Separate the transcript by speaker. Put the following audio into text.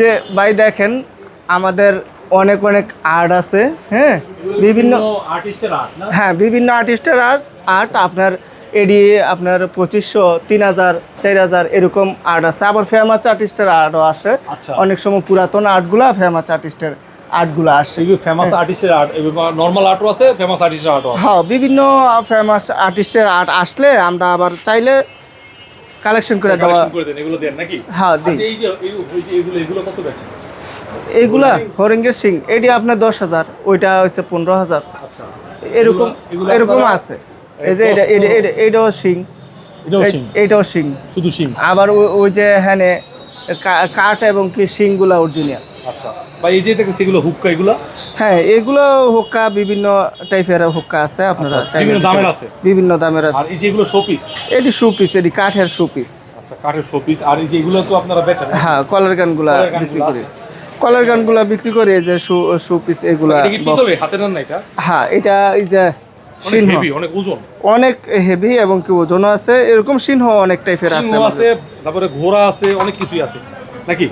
Speaker 1: যে ভাই দেখেন আমাদের অনেক অনেক আর্ট আছে, হ্যাঁ, বিভিন্ন
Speaker 2: আর্টিস্টের আর্ট না?
Speaker 1: হ্যাঁ বিভিন্ন আর্টিস্টের আর্ট আপনার এডি আপনার 2500 3000 4000 এরকম আর্ট আছে। আবার ফেমাস আর্টিস্টের আর্টও আসে।
Speaker 2: আচ্ছা।
Speaker 1: অনেক সময় পুরাতন আর্টগুলা ফেমাস আর্টিস্টের আর্টগুলো আসে।
Speaker 2: এগুলো ফেমাস আর্টিস্টের আর্ট এবং নরমাল আর্টও আছে, ফেমাস আর্টিস্টের আর্টও আছে।
Speaker 1: হ্যাঁ, বিভিন্ন ফেমাস আর্টিস্টের আর্ট আসলে আমরা আবার চাইলে কালেকশন করে দেওয়া।
Speaker 2: কালেকশন করে দেন, এগুলো দেন নাকি?
Speaker 1: হ্যাঁ, দিই।
Speaker 2: আচ্ছা, এগুলো কত বেচেন?
Speaker 1: এইগুলা হরিঙ্গের সিং এটি আপনার 10,000, ওইটা হচ্ছে 15,000,
Speaker 2: আচ্ছা,
Speaker 1: এরকম
Speaker 2: এগুলো
Speaker 1: এরকম
Speaker 2: আপনারা-
Speaker 1: আছে। এই যে এইটাও সিং,
Speaker 2: এটাও শিং,
Speaker 1: এইটাও সিং।
Speaker 2: শুধু শিং।
Speaker 1: আবার ওই যে হ্যাঁ কাঠ এবং কি শিংগুলা অরিজিনাল।
Speaker 2: আচ্ছা, বা এই যে দেখেন সেগুলো হুক্কা, এগুলো
Speaker 1: হ্যাঁ, এগুলো হুক্কা বিভিন্ন টাইপের হুক্কা আছে, আপনারা
Speaker 2: আচ্ছা,
Speaker 1: চাইলে
Speaker 2: বিভিন্ন
Speaker 1: নিতে
Speaker 2: দামের
Speaker 1: পারেন।
Speaker 2: আছে।
Speaker 1: বিভিন্ন দামের
Speaker 2: আর
Speaker 1: আছে।
Speaker 2: এই যে এগুলো শোপিস।
Speaker 1: এটি শু পিস, এটি কাঠের শু পিস।
Speaker 2: আচ্ছা, কাঠের শোপিস। আর এই যে এগুলো তো আপনারা বেচেন?
Speaker 1: হ্যাঁ, কলার গানগুলা
Speaker 2: কলার গানগুলা
Speaker 1: বিক্রি করি।
Speaker 2: আছে।
Speaker 1: কলার গানগুলা বিক্রি করি, এই যে শু পিস এগুলা
Speaker 2: এটা কি
Speaker 1: box।
Speaker 2: পিতলে হাতে নেন না এটা?
Speaker 1: হ্যাঁ, এটা এই যে
Speaker 2: অনেক
Speaker 1: সিংহ
Speaker 2: হেভি, অনেক ওজন।
Speaker 1: অনেক হেভি এবং কি ওজনও আছে, এরকম সিংহ অনেক টাইপের আছে
Speaker 2: সিংহ
Speaker 1: আমাদের।
Speaker 2: আছে, তারপরে ঘোড়া আছে, অনেক কিছুই আছে নাকি?